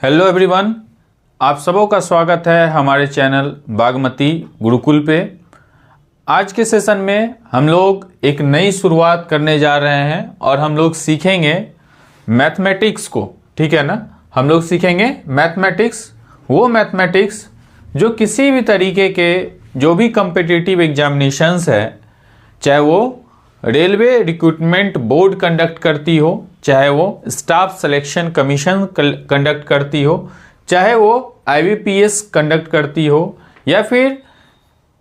Hello everyone, आप सबों का स्वागत है हमारे चैनल बागमती गुरुकुल पे। आज के सेशन में हम लोग एक नई शुरुआत करने जा रहे हैं और हम लोग सीखेंगे मैथमेटिक्स को। ठीक है ना, हम लोग सीखेंगे मैथमेटिक्स, वो मैथमेटिक्स जो किसी भी तरीके के जो भी कम्पिटिटिव एग्जामिनेशंस है, चाहे वो रेलवे रिक्रूटमेंट बोर्ड कंडक्ट करती हो, चाहे वो स्टाफ सिलेक्शन कमीशन कंडक्ट करती हो, चाहे वो आईबीपीएस कंडक्ट करती हो, या फिर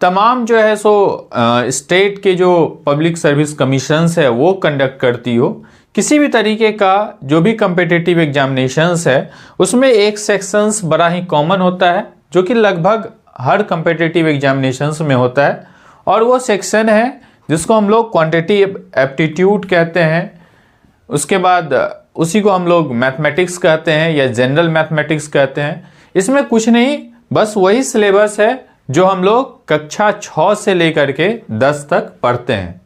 तमाम जो है सो स्टेट के जो पब्लिक सर्विस कमीशंस है वो कंडक्ट करती हो, किसी भी तरीके का जो भी कम्पिटिटिव एग्जामिनेशंस है उसमें एक सेक्शंस बड़ा ही कॉमन होता है जो कि लगभग हर कम्पिटिटिव एग्जामिनेशंस में होता है, और वो सेक्शन है जिसको हम लोग क्वांटिटेटिव एप्टीट्यूड कहते हैं। उसके बाद उसी को हम लोग मैथमेटिक्स कहते हैं या जनरल मैथमेटिक्स कहते हैं। इसमें कुछ नहीं, बस वही सिलेबस है जो हम लोग कक्षा 6 से लेकर के 10 तक पढ़ते हैं।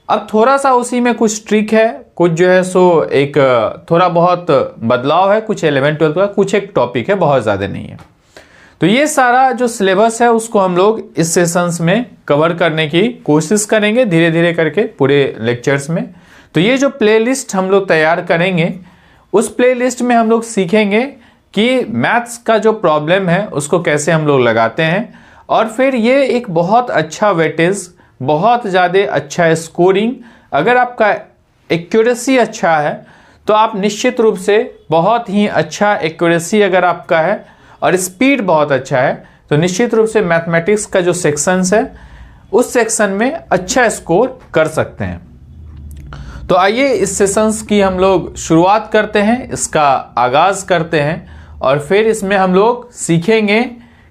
अब थोड़ा सा उसी में कुछ ट्रिक है, कुछ जो है सो एक थोड़ा बहुत बदलाव है, कुछ 11-12 का कुछ एक टॉपिक है, बहुत ज़्यादा नहीं है। तो ये सारा जो सिलेबस है उसको हम लोग इस सेशंस में कवर करने की कोशिश करेंगे धीरे धीरे करके पूरे लेक्चर्स में। तो ये जो प्लेलिस्ट हम लोग तैयार करेंगे, उस प्लेलिस्ट में हम लोग सीखेंगे कि मैथ्स का जो प्रॉब्लम है उसको कैसे हम लोग लगाते हैं, और फिर ये एक बहुत अच्छा वेटेज, बहुत ज़्यादा अच्छा स्कोरिंग, अगर आपका एक्यूरेसी अच्छा है तो आप निश्चित रूप से बहुत ही अच्छा एक्यूरेसी अगर आपका है और स्पीड बहुत अच्छा है तो निश्चित रूप से मैथमेटिक्स का जो सेक्शंस है उस सेक्शन में अच्छा स्कोर कर सकते हैं। तो आइए इस सेशंस की हम लोग शुरुआत करते हैं, इसका आगाज़ करते हैं, और फिर इसमें हम लोग सीखेंगे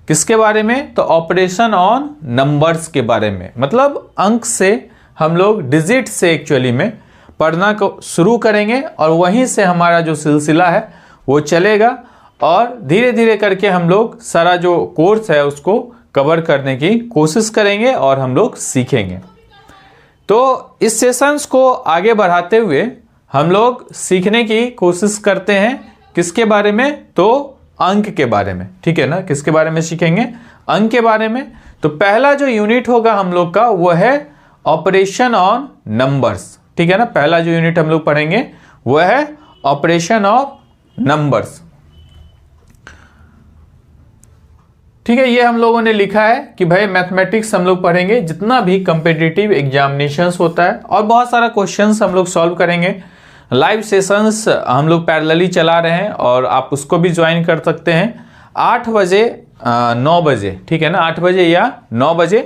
किसके बारे में, तो ऑपरेशन ऑन नंबर्स के बारे में। मतलब अंक से हम लोग डिजिट से एक्चुअली में पढ़ना को शुरू करेंगे और वहीं से हमारा जो सिलसिला है वो चलेगा, और धीरे धीरे करके हम लोग सारा जो कोर्स है उसको कवर करने की कोशिश करेंगे और हम लोग सीखेंगे। तो इस सेशंस को आगे बढ़ाते हुए हम लोग सीखने की कोशिश करते हैं किसके बारे में, तो अंक के बारे में। ठीक है ना, किसके बारे में सीखेंगे, अंक के बारे में। तो पहला जो यूनिट होगा हम लोग का वो है ऑपरेशन ऑन नंबर्स। ठीक है ना, पहला जो यूनिट हम लोग पढ़ेंगे वो है ऑपरेशन ऑफ नंबर्स। ठीक है, ये हम लोगों ने लिखा है कि भाई मैथमेटिक्स हम लोग पढ़ेंगे जितना भी कम्पिटिटिव एग्जामिनेशंस होता है, और बहुत सारा क्वेश्चंस हम लोग सॉल्व करेंगे। लाइव सेशंस हम लोग पैरेलली चला रहे हैं और आप उसको भी ज्वाइन कर सकते हैं 8 बजे 9 बजे। ठीक है ना, 8 बजे या 9 बजे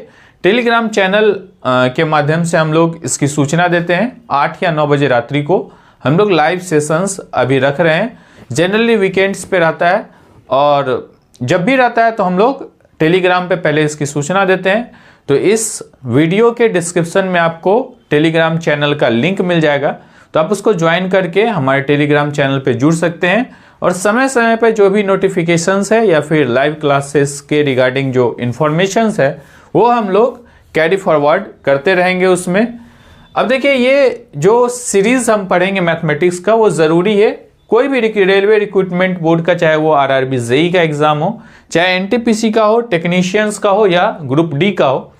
टेलीग्राम चैनल के माध्यम से हम लोग इसकी सूचना देते हैं। 8 या 9 बजे रात्रि को हम लोग लाइव सेशंस अभी रख रहे हैं। जनरली वीकेंड्स पे रहता है, और जब भी रहता है तो हम लोग टेलीग्राम पे पहले इसकी सूचना देते हैं। तो इस वीडियो के डिस्क्रिप्शन में आपको टेलीग्राम चैनल का लिंक मिल जाएगा, तो आप उसको ज्वाइन करके हमारे टेलीग्राम चैनल पे जुड़ सकते हैं, और समय समय पे जो भी नोटिफिकेशंस है या फिर लाइव क्लासेस के रिगार्डिंग जो इन्फॉर्मेशंस है वो हम लोग कैरी फॉरवर्ड करते रहेंगे उसमें। अब देखिए, ये जो सीरीज हम पढ़ेंगे मैथमेटिक्स का वो ज़रूरी है। कोई भी रेलवे रिक्रूटमेंट बोर्ड का, चाहे वो आरआरबी जेई का एग्जाम हो, चाहे एनटीपीसी का हो, टेक्नीशियंस का हो या ग्रुप डी का हो,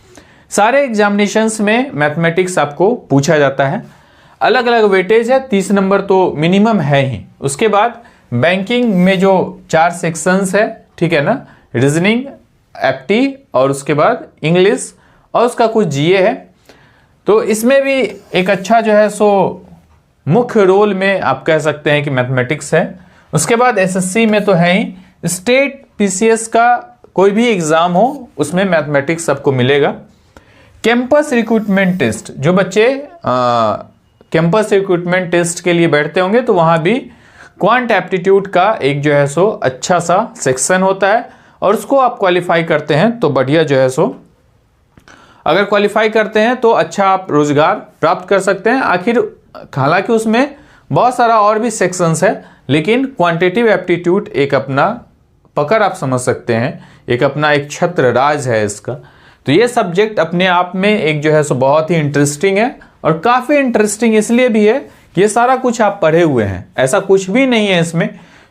सारे एग्जामिनेशंस में मैथमेटिक्स आपको पूछा जाता है। अलग अलग वेटेज है, 30 नंबर तो मिनिमम है ही। उसके बाद बैंकिंग में जो 4 सेक्शंस है, ठीक है ना, रीजनिंग, एप्टी, और उसके बाद इंग्लिश, और उसका कुछ जीए है। तो इसमें भी एक अच्छा जो है सो मुख्य रोल में आप कह सकते हैं कि मैथमेटिक्स है। उसके बाद एसएससी में तो है ही, स्टेट पीसीएस का कोई भी एग्जाम हो उसमें मैथमेटिक्स सबको मिलेगा। कैंपस रिक्रूटमेंट टेस्ट, जो बच्चे कैंपस रिक्रूटमेंट टेस्ट के लिए बैठते होंगे तो वहाँ भी क्वांट एप्टीट्यूड का एक जो है सो अच्छा सा सेक्शन होता है, और उसको आप क्वालिफाई करते हैं तो बढ़िया जो है सो, अगर क्वालिफाई करते हैं तो अच्छा आप रोजगार प्राप्त कर सकते हैं। आखिर हालांकि उसमें बहुत सारा और भी सेक्शंस है, लेकिन क्वांटिटेटिव एप्टीट्यूड एक अपना पकड़ आप समझ सकते हैं, एक अपना एक छत्र राज है इसका। तो ये सब्जेक्ट अपने आप में एक जो है सो बहुत ही इंटरेस्टिंग है, और काफ़ी इंटरेस्टिंग इसलिए भी है कि ये सारा कुछ आप पढ़े हुए हैं, ऐसा कुछ भी नहीं है इसमें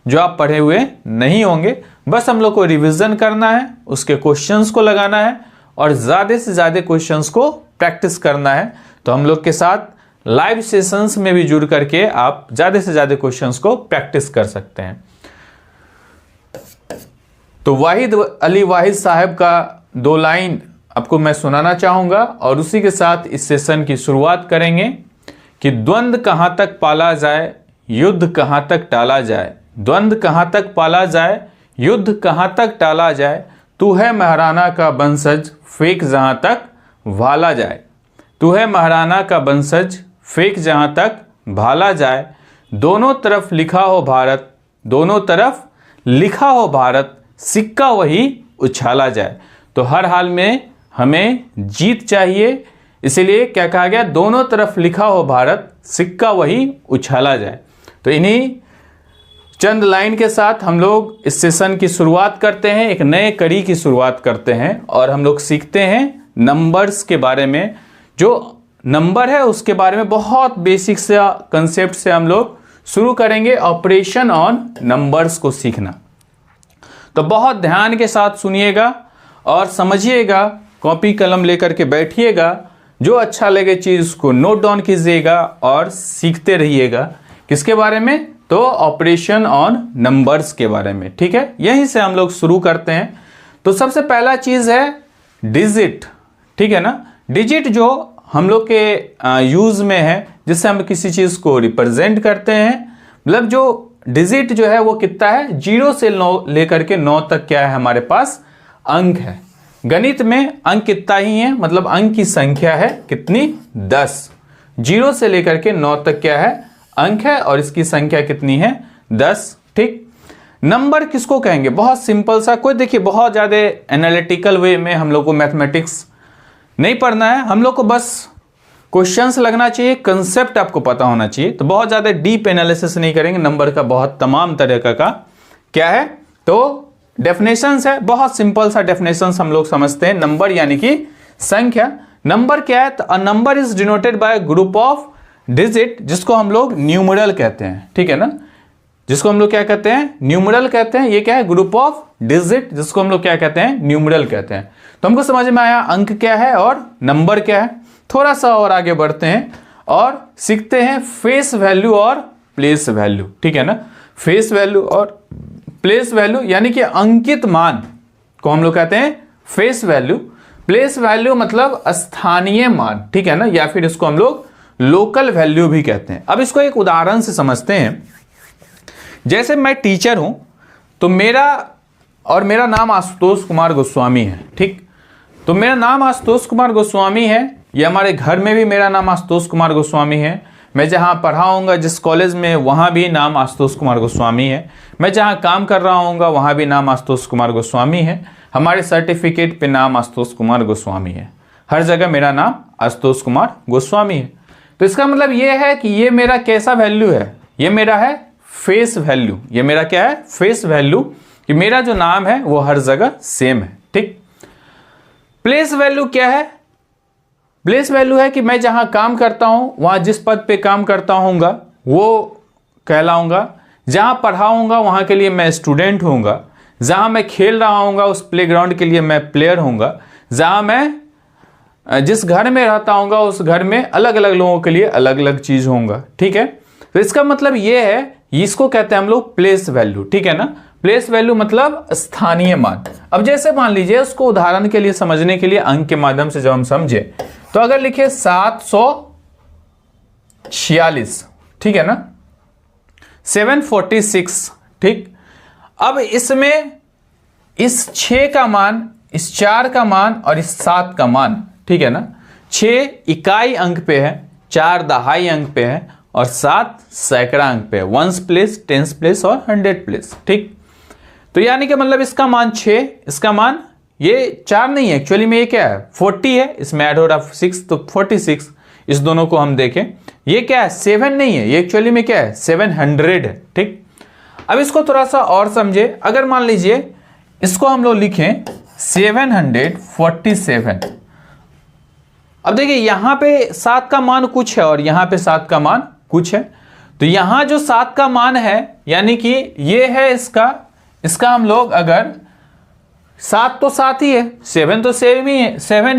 जो आप पढ़े हुए नहीं होंगे। बस हम लोग को रिवीजन करना है, उसके क्वेश्चंस को लगाना है और ज़्यादा से ज़्यादा क्वेश्चंस को प्रैक्टिस करना है। तो हम लोग के साथ लाइव सेशंस में भी जुड़ करके आप ज़्यादा से ज़्यादा क्वेश्चंस को प्रैक्टिस कर सकते हैं। तो वाहिद अली वाहिद साहब का 2 लाइन आपको मैं सुनाना चाहूँगा और उसी के साथ इस सेशन की शुरुआत करेंगे कि द्वंद्व कहाँ तक पाला जाए, युद्ध कहाँ तक टाला जाए। द्वंद्व कहाँ तक पाला जाए, युद्ध कहाँ तक टाला जाए। तू है महाराणा का वंशज, फेंक जहाँ तक भाला जाए। तू है महाराणा का वंशज, फेंक जहाँ तक भाला जाए। दोनों तरफ लिखा हो भारत, दोनों तरफ लिखा हो भारत, सिक्का वही उछाला जाए। तो हर हाल में हमें जीत चाहिए, इसीलिए क्या कहा गया, दोनों तरफ लिखा हो भारत, सिक्का वही उछाला जाए। तो इन्हीं चंद लाइन के साथ हम लोग इस सेशन की शुरुआत करते हैं, एक नए कड़ी की शुरुआत करते हैं और हम लोग सीखते हैं नंबर्स के बारे में। जो नंबर है उसके बारे में बहुत बेसिक से कंसेप्ट से हम लोग शुरू करेंगे, ऑपरेशन ऑन नंबर्स को सीखना। तो बहुत ध्यान के साथ सुनिएगा और समझिएगा, कॉपी कलम लेकर के बैठिएगा, जो अच्छा लगे चीज़ को नोट डाउन कीजिएगा और सीखते रहिएगा। किसके बारे में? तो ऑपरेशन ऑन नंबर्स के बारे में। ठीक है, यहीं से हम लोग शुरू करते हैं। तो सबसे पहला चीज़ है डिजिट। ठीक है ना, डिजिट जो हम लोग के यूज़ में है, जिससे हम किसी चीज़ को रिप्रेजेंट करते हैं। मतलब जो डिजिट जो है वो कितना है, 0 से 9 लेकर के 9 तक क्या है हमारे पास, अंक है। गणित में अंक कितना ही है, मतलब अंक की संख्या है कितनी, 10। 0 से लेकर के 9 तक क्या है, अंक है और इसकी संख्या कितनी है, 10। ठीक, नंबर किसको कहेंगे? बहुत सिंपल सा, कोई देखिए बहुत ज़्यादा एनालिटिकल वे में हम लोग को मैथमेटिक्स नहीं पढ़ना है, हम लोग को बस क्वेश्चंस लगना चाहिए, कंसेप्ट आपको पता होना चाहिए। तो बहुत ज़्यादा डीप एनालिसिस नहीं करेंगे, नंबर का बहुत तमाम तरह का क्या है, तो डेफिनेशंस है, बहुत सिंपल सा डेफिनेशंस हम लोग समझते हैं। नंबर यानी कि संख्या। नंबर क्या है? तो a number is denoted by group of digit, जिसको हम लोग न्यूमरल कहते हैं। ठीक है ना, जिसको हम लोग क्या कहते हैं, न्यूमरल कहते हैं। ये क्या है, ग्रुप ऑफ डिजिट, जिसको हम लोग क्या कहते हैं, न्यूमरल कहते हैं। तो हमको समझ में आया अंक क्या है और नंबर क्या है। थोड़ा सा और आगे बढ़ते हैं और सीखते हैं फेस वैल्यू और प्लेस वैल्यू। ठीक है ना, फेस वैल्यू और प्लेस वैल्यू यानी कि अंकित मान को हम लोग कहते हैं फेस वैल्यू। प्लेस वैल्यू मतलब स्थानीय मान। ठीक है ना, या फिर इसको हम लोग लोकल वैल्यू भी कहते हैं। अब इसको एक उदाहरण से समझते हैं। जैसे मैं टीचर हूं, तो मेरा नाम आशुतोष कुमार गोस्वामी है। ठीक, तो मेरा नाम आशुतोष कुमार गोस्वामी है, ये हमारे घर में भी मेरा नाम आशुतोष कुमार गोस्वामी है। मैं जहाँ पढ़ा हूँगा जिस कॉलेज में, वहाँ भी नाम आशुतोष कुमार गोस्वामी है। मैं जहाँ काम कर रहा हूँगा वहाँ भी नाम आशुतोष कुमार गोस्वामी है। हमारे सर्टिफिकेट पे नाम आशुतोष कुमार गोस्वामी है। हर जगह मेरा नाम आशुतोष कुमार गोस्वामी है। तो इसका मतलब ये है कि ये मेरा कैसा वैल्यू है, ये मेरा है फेस वैल्यू। ये मेरा क्या है, फेस वैल्यू, कि मेरा जो नाम है वो हर जगह सेम है। ठीक, प्लेस वैल्यू क्या है? प्लेस वैल्यू है कि मैं जहां काम करता हूं, वहां जिस पद पे काम करता हूँगा वो कहलाऊंगा। जहां पढ़ाऊंगा वहां के लिए मैं स्टूडेंट होऊंगा। जहां मैं खेल रहा हूँगा उस प्लेग्राउंड के लिए मैं प्लेयर होऊंगा। जहां मैं जिस घर में रहता हूँगा उस घर में अलग अलग लोगों के लिए अलग अलग चीज होऊंगा। ठीक है, तो इसका मतलब ये है, इसको कहते हैं हम लोग प्लेस वैल्यू। ठीक है ना, प्लेस वैल्यू मतलब स्थानीय मान। अब जैसे मान लीजिए, उसको उदाहरण के लिए समझने के लिए अंक के माध्यम से जब हम समझे, तो अगर लिखे 746, ठीक है ना, 746। ठीक, अब इसमें इस 6 का मान, इस 4 का मान और इस 7 का मान, ठीक है ना, 6 इकाई अंक पे है, 4 दहाई अंक पे है और 7 सैकड़ा अंक पे है, 1s प्लेस, 10s प्लेस और 100 प्लेस। ठीक, तो यानी कि मतलब इसका मान 6, इसका मान ये 4 नहीं है, एक्चुअली में ये क्या है, 40 है, इसमें ऐड हो रहा 6 तो 46। इस दोनों को हम देखें, ये क्या है, 7 नहीं है, ये एक्चुअली में क्या है, 700 है। ठीक, अब इसको थोड़ा सा और समझे। अगर मान लीजिए इसको हम लोग लिखें 747। अब देखिए यहां पे 7 का मान कुछ है और यहां पे 7 का मान कुछ है। तो यहां जो 7 का मान है यानी कि ये है इसका हम लोग अगर 7 तो 7 ही है, 7 तो 7 ही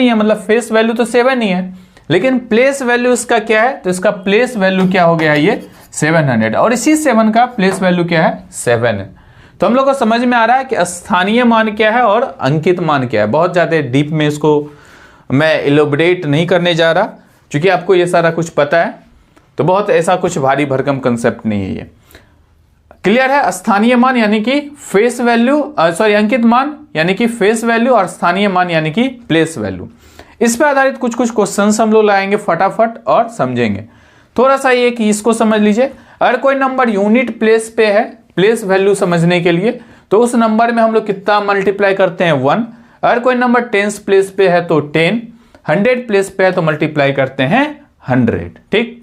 है, मतलब फेस वैल्यू तो 7 ही है, लेकिन प्लेस वैल्यू इसका क्या है, तो इसका प्लेस वैल्यू क्या हो गया, ये 700, और इसी 7 का प्लेस वैल्यू क्या है, 7 है। तो हम लोग को समझ में आ रहा है कि स्थानीय मान क्या है और अंकित मान क्या है। बहुत ज़्यादा डीप में इसको मैं इलोबरेट नहीं करने जा रहा, क्योंकि आपको ये सारा कुछ पता है, तो बहुत ऐसा कुछ भारी भरकम कंसेप्ट नहीं है ये। क्लियर है। स्थानीय मान यानी कि फेस वैल्यू, सॉरी अंकित मान यानी कि फेस वैल्यू, और स्थानीय मान यानी कि प्लेस वैल्यू। इस पे आधारित कुछ कुछ क्वेश्चंस हम लोग लाएंगे फटाफट और समझेंगे। थोड़ा सा ये कि इसको समझ लीजिए, अगर कोई नंबर यूनिट प्लेस पे है, प्लेस वैल्यू समझने के लिए, तो उस नंबर में हम लोग कितना मल्टीप्लाई करते हैं, 1। अगर कोई नंबर 10 प्लेस पे है तो 10, 100 प्लेस पे है तो मल्टीप्लाई करते हैं 100। ठीक,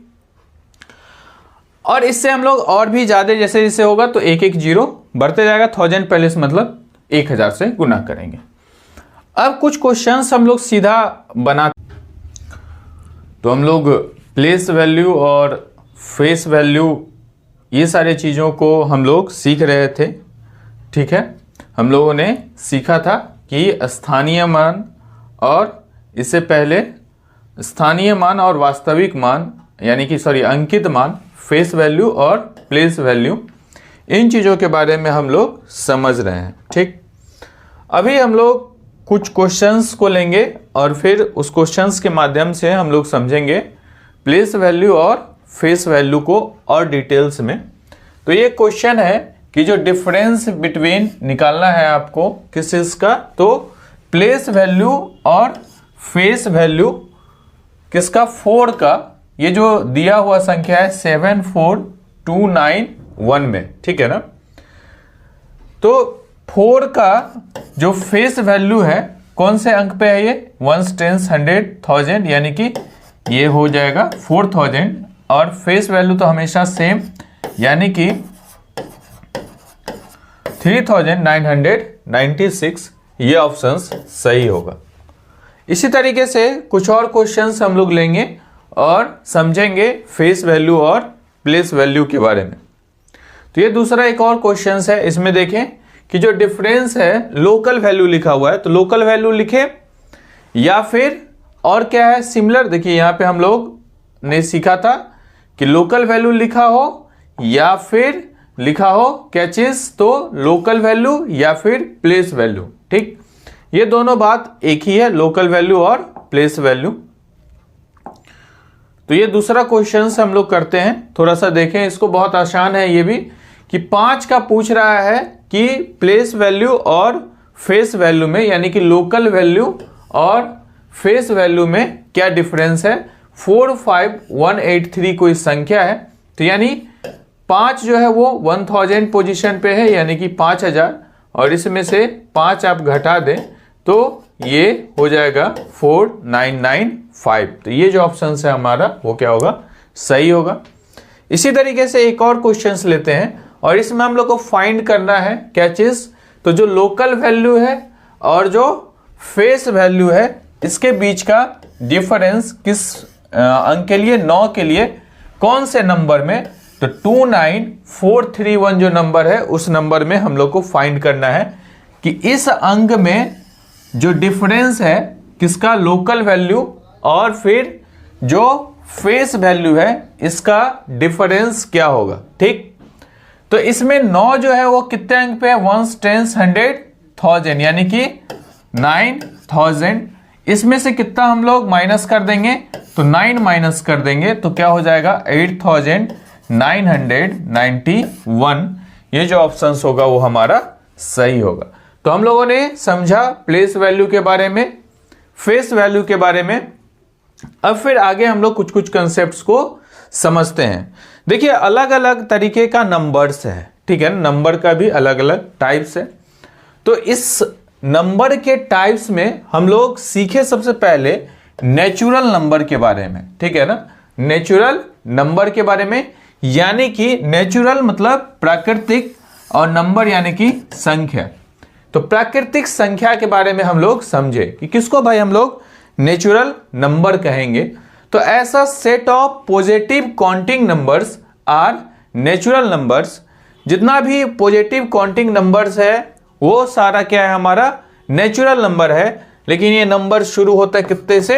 और इससे हम लोग और भी ज्यादा जैसे जैसे होगा तो एक एक जीरो बढ़ते जाएगा, 1000 प्लेस मतलब 1000 से गुना करेंगे। अब कुछ क्वेश्चंस हम लोग सीधा बना, तो हम लोग प्लेस वैल्यू और फेस वैल्यू ये सारे चीज़ों को हम लोग सीख रहे थे। ठीक है, हम लोगों ने सीखा था कि स्थानीय मान और इससे पहले स्थानीय मान और वास्तविक मान यानी कि अंकित मान, फेस वैल्यू और प्लेस वैल्यू, इन चीज़ों के बारे में हम लोग समझ रहे हैं। ठीक, अभी हम लोग कुछ क्वेश्चंस को लेंगे और फिर उस क्वेश्चंस के माध्यम से हम लोग समझेंगे प्लेस वैल्यू और फेस वैल्यू को और डिटेल्स में। तो ये क्वेश्चन है कि जो डिफरेंस बिटवीन निकालना है आपको किस चीज का, तो प्लेस वैल्यू और फेस वैल्यू किसका, 4 का। ये जो दिया हुआ संख्या है 74291 में, ठीक है ना। तो 4 का जो फेस वैल्यू है कौन से अंक पे है, ये 1s 10s 100 1000, यानी कि ये हो जाएगा 4000, और फेस वैल्यू तो हमेशा सेम यानी कि 3996, ये ऑप्शन सही होगा। इसी तरीके से कुछ और क्वेश्चंस हम लोग लेंगे और समझेंगे फेस वैल्यू और प्लेस वैल्यू के बारे में। तो ये दूसरा एक और क्वेश्चन है, इसमें देखें कि जो डिफरेंस है लोकल वैल्यू लिखा हुआ है, तो लोकल वैल्यू लिखे या फिर और क्या है सिमिलर। देखिए यहाँ पे हम लोग ने सीखा था कि लोकल वैल्यू लिखा हो या फिर लिखा हो क्या चीज, तो लोकल वैल्यू या फिर प्लेस वैल्यू। ठीक, ये दोनों बात एक ही है, लोकल वैल्यू और प्लेस वैल्यू। तो ये दूसरा क्वेश्चन हम लोग करते हैं, थोड़ा सा देखें इसको, बहुत आसान है ये भी, कि 5 का पूछ रहा है कि प्लेस वैल्यू और फेस वैल्यू में यानी कि लोकल वैल्यू और फेस वैल्यू में क्या डिफरेंस है। 45183 कोई संख्या है, तो यानी 5 जो है वो 1000 पोजीशन पे है यानी कि 5000, और इसमें से 5 आप घटा दें तो ये हो जाएगा 4995। तो ये जो ऑप्शन है हमारा वो क्या होगा, सही होगा। इसी तरीके से एक और क्वेश्चंस लेते हैं और इसमें हम लोग को फाइंड करना है क्या चीज, तो जो लोकल वैल्यू है और जो फेस वैल्यू है इसके बीच का डिफरेंस किस अंक के लिए, 9 के लिए कौन से नंबर में, तो 29431 जो नंबर है उस नंबर में हम लोग को फाइंड करना है कि इस अंक में जो डिफरेंस है किसका, लोकल वैल्यू और फिर जो फेस वैल्यू है इसका डिफरेंस क्या होगा। ठीक, तो इसमें 9 जो है वो कितने अंक पे है, 1s 10s 100 1000 यानी कि 9000। इसमें से कितना हम लोग माइनस कर देंगे, तो 9 माइनस कर देंगे तो क्या हो जाएगा 8991। ये जो ऑप्शन होगा वो हमारा सही होगा। तो हम लोगों ने समझा प्लेस वैल्यू के बारे में, फेस वैल्यू के बारे में। अब फिर आगे हम लोग कुछ कुछ कंसेप्ट्स को समझते हैं। देखिए अलग अलग तरीके का नंबर्स है, ठीक है, नंबर का भी अलग अलग टाइप्स है। तो इस नंबर के टाइप्स में हम लोग सीखे सबसे पहले नेचुरल नंबर के बारे में, ठीक है ना, नेचुरल नंबर के बारे में, यानी कि नेचुरल मतलब प्राकृतिक और नंबर यानी कि संख्या। तो प्राकृतिक संख्या के बारे में हम लोग समझे कि किसको भाई हम लोग नेचुरल नंबर कहेंगे। तो ऐसा set of positive counting numbers are natural numbers जितना भी पॉजिटिव काउंटिंग नंबर्स है वो सारा क्या है, हमारा नेचुरल नंबर है। लेकिन ये नंबर शुरू होता है कितने से,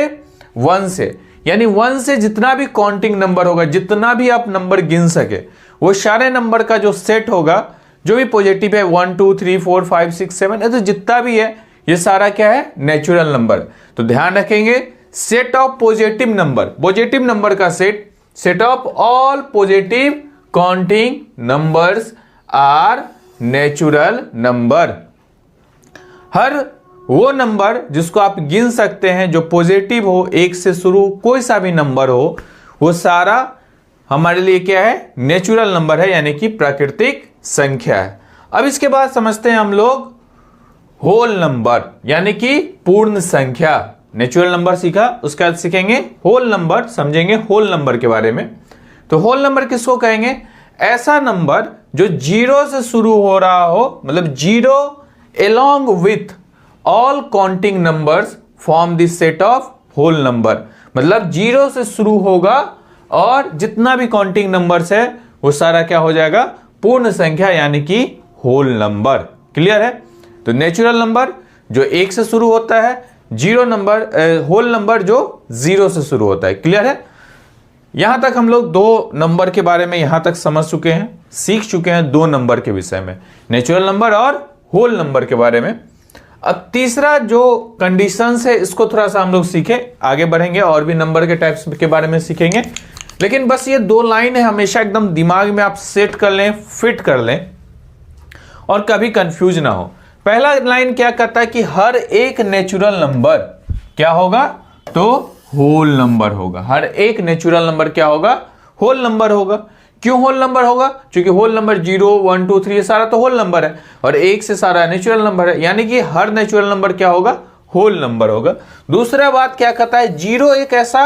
1 से। यानी 1 से जितना भी काउंटिंग नंबर होगा, जितना भी आप नंबर गिन सके, वो सारे नंबर का जो सेट होगा, जो भी पॉजिटिव है 1 2 3 4 5 6 7, तो जितना भी है ये सारा क्या है, नेचुरल नंबर। तो ध्यान रखेंगे, set of positive number, positive number का set of all positive counting numbers are natural number. हर वो नंबर जिसको आप गिन सकते हैं जो पॉजिटिव हो, 1 से शुरू कोई सा भी नंबर हो, वो सारा हमारे लिए क्या है, नेचुरल नंबर है, यानी कि प्राकृतिक संख्या है। अब इसके बाद समझते हैं हम लोग होल नंबर, यानी कि पूर्ण संख्या। नेचुरल नंबर सीखा, उसके बाद सीखेंगे होल नंबर, समझेंगे होल नंबर के बारे में। तो होल नंबर किसको कहेंगे, ऐसा नंबर जो 0 से शुरू हो रहा हो, मतलब 0 along with all counting numbers form the set of whole number। मतलब 0 से शुरू होगा और जितना भी काउंटिंग नंबर्स है वो सारा क्या हो जाएगा, पूर्ण संख्या, यानी कि होल नंबर। क्लियर है। तो नेचुरल नंबर जो 1 से शुरू होता है, जीरो नंबर, होल नंबर जो 0 से शुरू होता है। क्लियर है। यहां तक हम लोग 2 नंबर के बारे में यहां तक समझ चुके हैं, सीख चुके हैं 2 नंबर के विषय में, नेचुरल नंबर और होल नंबर के बारे में। अब तीसरा जो कंडीशंस है इसको थोड़ा सा हम लोग सीखे, आगे बढ़ेंगे और भी नंबर के टाइप्स के बारे में सीखेंगे। लेकिन बस ये 2 लाइन है, हमेशा एकदम दिमाग में आप सेट कर लें, फिट कर लें और कभी कंफ्यूज ना हो। पहला लाइन क्या कहता है कि हर एक नेचुरल नंबर क्या होगा, तो होल नंबर होगा। हर एक नेचुरल नंबर क्या होगा, होल नंबर होगा। क्यों होल नंबर होगा, क्योंकि होल नंबर 0 1 2 3 सारा तो होल नंबर है और 1 से सारा नेचुरल नंबर है, यानी कि हर नेचुरल नंबर क्या होगा, होल नंबर होगा। दूसरा बात क्या कहता है, 0 एक ऐसा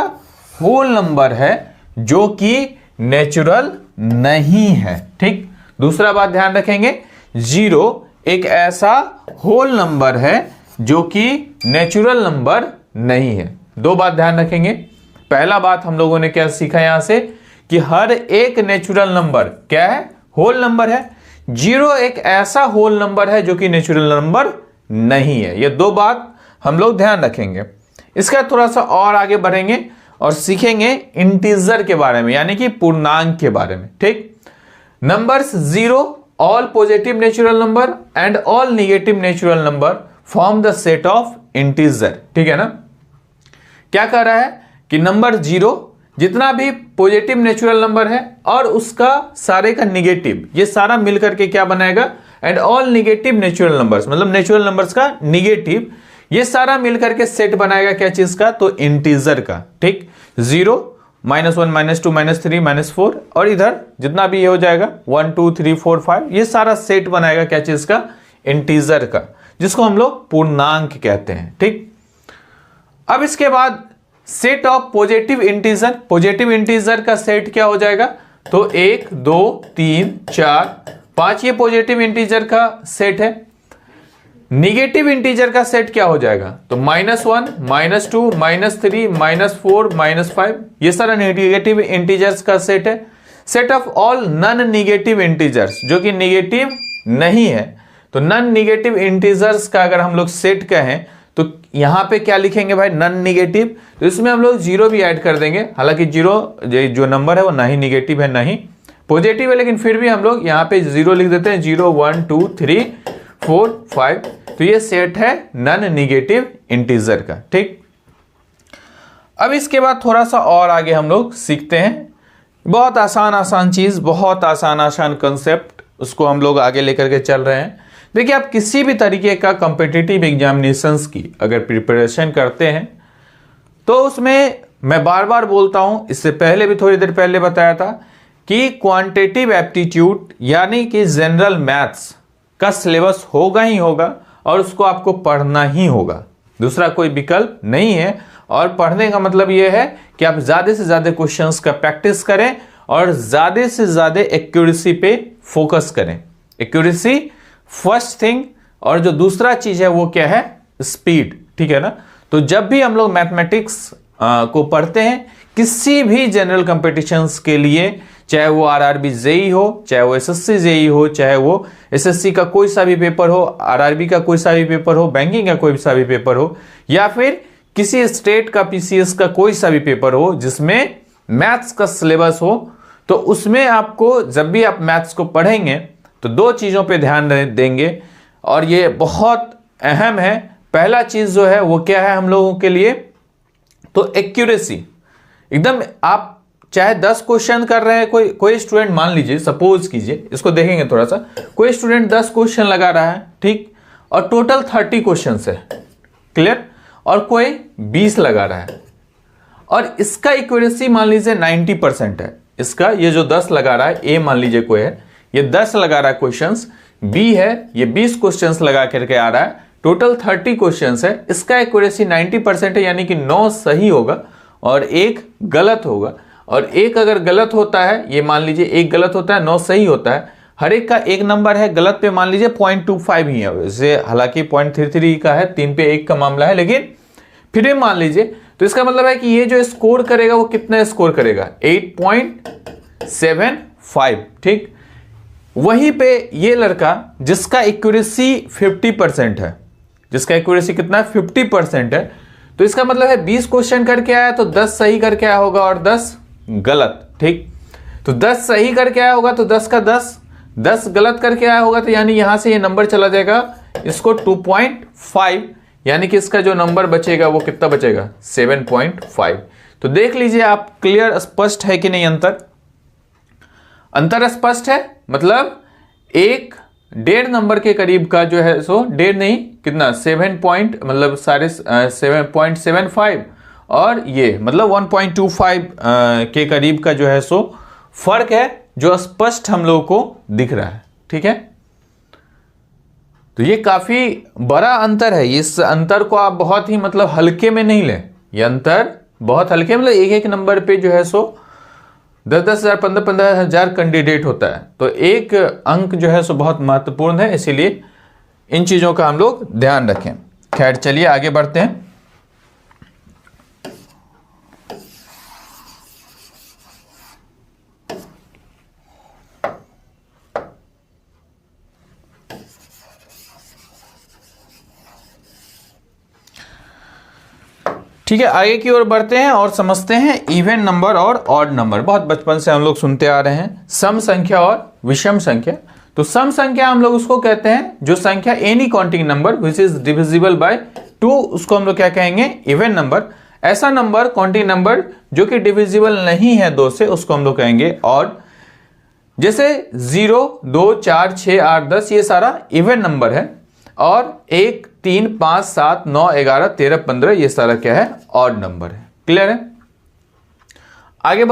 होल नंबर है जो कि नेचुरल नहीं है। ठीक, दूसरा बात ध्यान रखेंगे, 0 एक ऐसा होल नंबर है जो कि नेचुरल नंबर नहीं है। 2 बात ध्यान रखेंगे। पहला बात हम लोगों ने क्या सीखा यहां से कि हर एक नेचुरल नंबर क्या है, होल नंबर है। 0 एक ऐसा होल नंबर है जो कि नेचुरल नंबर नहीं है। ये 2 बात हम लोग ध्यान रखेंगे। इसका थोड़ा सा और आगे बढ़ेंगे और सीखेंगे इंटीजर के बारे में, यानी कि पूर्णांक के बारे में। ठीक, numbers 0 all positive natural number and all negative natural number form the set of integer. ठीक है ना। क्या कह रहा है कि नंबर 0 जितना भी पॉजिटिव नेचुरल नंबर है और उसका सारे का निगेटिव, ये सारा मिलकर के क्या बनाएगा, and all negative natural numbers, मतलब नेचुरल नंबर्स का निगेटिव, ये सारा मिलकर के सेट बनाएगा क्या चीज का, तो इंटीजर का। ठीक, 0 -1 -2 -3 -4 और इधर जितना भी ये हो जाएगा 1 2 3 4 5, ये सारा सेट बनाएगा क्या चीज का, इंटीजर का, जिसको हम लोग पूर्णांक कहते हैं। ठीक, अब इसके बाद set of positive integer, positive integer का सेट क्या हो जाएगा, तो 1 2 3 4 5 ये पॉजिटिव इंटीजर का सेट है। निगेटिव इंटीजर का सेट क्या हो जाएगा, तो -1 -2 -3 -4 -5 ये सारा निगेटिव इंटीजर्स का सेट है। Set of all non negative integers, जो कि निगेटिव नहीं है, तो नॉन निगेटिव इंटीजर्स का अगर हम लोग सेट कहें तो यहां पे क्या लिखेंगे भाई, नॉन निगेटिव, तो इसमें हम लोग 0 भी ऐड कर देंगे। हालांकि 0 जो नंबर है वो ना ही निगेटिव है ना ही पॉजिटिव है, लेकिन फिर भी हम लोग यहां पे 0 लिख देते हैं। 0 1 2 3 4 5, तो ये सेट है नॉन निगेटिव इंटीजर का। ठीक, अब इसके बाद थोड़ा सा और आगे हम लोग सीखते हैं। बहुत आसान चीज, बहुत आसान कंसेप्ट, उसको हम लोग आगे लेकर के चल रहे हैं। देखिए, आप किसी भी तरीके का कॉम्पिटिटिव एग्जामिनेशंस की अगर प्रिपरेशन करते हैं तो उसमें मैं बार बार बोलता हूं, इससे पहले भी थोड़ी देर पहले बताया था कि क्वांटिटेटिव एप्टीट्यूड यानी कि जनरल मैथ्स का सिलेबस होगा ही होगा और उसको आपको पढ़ना ही होगा, दूसरा कोई विकल्प नहीं है। और पढ़ने का मतलब यह है कि आप ज्यादा से ज्यादा क्वेश्चंस का प्रैक्टिस करें और ज्यादा से ज्यादा एक्यूरेसी पे फोकस करें। एक्यूरेसी फर्स्ट थिंग, और जो दूसरा चीज है वो क्या है, स्पीड। ठीक है ना। तो जब भी हम लोग मैथमेटिक्स को पढ़ते हैं, किसी भी जनरल कंपटीशंस के लिए चाहे वो आरआरबी जेई हो, चाहे वो एसएससी जेई हो, चाहे वो एसएससी का कोई सा भी पेपर हो, आरआरबी का कोई सा भी पेपर हो, बैंकिंग का कोई सा भी पेपर हो, या फिर किसी स्टेट का पीसीएस का कोई सा भी पेपर हो जिसमें मैथ्स का सिलेबस हो, तो उसमें आपको जब भी आप मैथ्स को पढ़ेंगे तो दो चीजों पे ध्यान देंगे और ये बहुत अहम है। पहला चीज जो है वो क्या है हम लोगों के लिए, तो एक्यूरेसी। एकदम आप चाहे 10 क्वेश्चन कर रहे हैं, कोई स्टूडेंट मान लीजिए, सपोज कीजिए, इसको देखेंगे थोड़ा सा, कोई स्टूडेंट 10 क्वेश्चन लगा रहा है, ठीक, और टोटल 30 क्वेश्चन है, क्लियर, और कोई 20 लगा रहा है और इसका एक्यूरेसी मान लीजिए 90% है। इसका ये जो 10 लगा रहा है, ए मान लीजिए कोई है, ये 10 लगा रहा है क्वेश्चंस, बी है ये 20 क्वेश्चंस लगा करके आ रहा है, टोटल 30 क्वेश्चंस है, इसका एक्यूरेसी 90% है, यानी कि 9 सही होगा और 1 गलत होगा। और एक अगर गलत होता है, ये मान लीजिए 1 गलत होता है, 9 सही होता है, हर एक का 1 नंबर है, गलत पे मान लीजिए 0.25 ही है, वैसे हालांकि 0.33 का है, 3 पे 1 का मामला है, लेकिन फिर भी मान लीजिए, तो इसका मतलब है कि ये जो स्कोर करेगा वो कितना स्कोर करेगा, 8.75, ठीक। वहीं पे ये लड़का जिसका एक्यूरेसी 50% है, जिसका एक्यूरेसी कितना है 50% है, तो इसका मतलब है 20 क्वेश्चन करके आया तो 10 सही करके आया होगा और 10 गलत, ठीक। तो 10 सही करके आया होगा तो 10 का 10 गलत करके आया होगा, तो यानी यहां से ये नंबर चला जाएगा इसको 2.5, यानी कि इसका जो नंबर बचेगा वो कितना बचेगा, 7.5। तो देख लीजिए आप, क्लियर स्पष्ट है कि नहीं, अंतर स्पष्ट है, मतलब 1.5 नंबर के करीब का जो है सो 1.5 नहीं, कितना 7.75 और ये मतलब 1.25 के करीब का जो है सो फर्क है, जो स्पष्ट हम लोगों को दिख रहा है, ठीक है। तो ये काफी बड़ा अंतर है, इस अंतर को आप बहुत ही मतलब हल्के में नहीं लें, ये अंतर बहुत हल्के, मतलब एक नंबर पे जो है सो 10,000 15,000 कैंडिडेट होता है, तो एक अंक जो है सो बहुत महत्वपूर्ण है, इसीलिए इन चीजों का हम लोग ध्यान रखें। खैर चलिए आगे बढ़ते हैं। ठीक है, आगे की ओर बढ़ते हैं और समझते हैं इवन नंबर और ऑड नंबर। बहुत बचपन से हम लोग सुनते आ रहे हैं सम संख्या और विषम संख्या। तो सम संख्या हम लोग उसको कहते हैं जो संख्या any counting number which is divisible by 2, उसको हम लोग क्या कहेंगे, इवन नंबर। ऐसा नंबर काउंटिंग नंबर जो कि डिविजिबल नहीं है 2 से, उसको हम लोग कहेंगे ऑड। जैसे 0, 2, 4, 6, 8, 10 ये सारा इवन नंबर है, और 1, 3, 5, 7, 9, 11, 13, 15 ये सारा क्या है, ऑड नंबर है। क्लियर है, आगे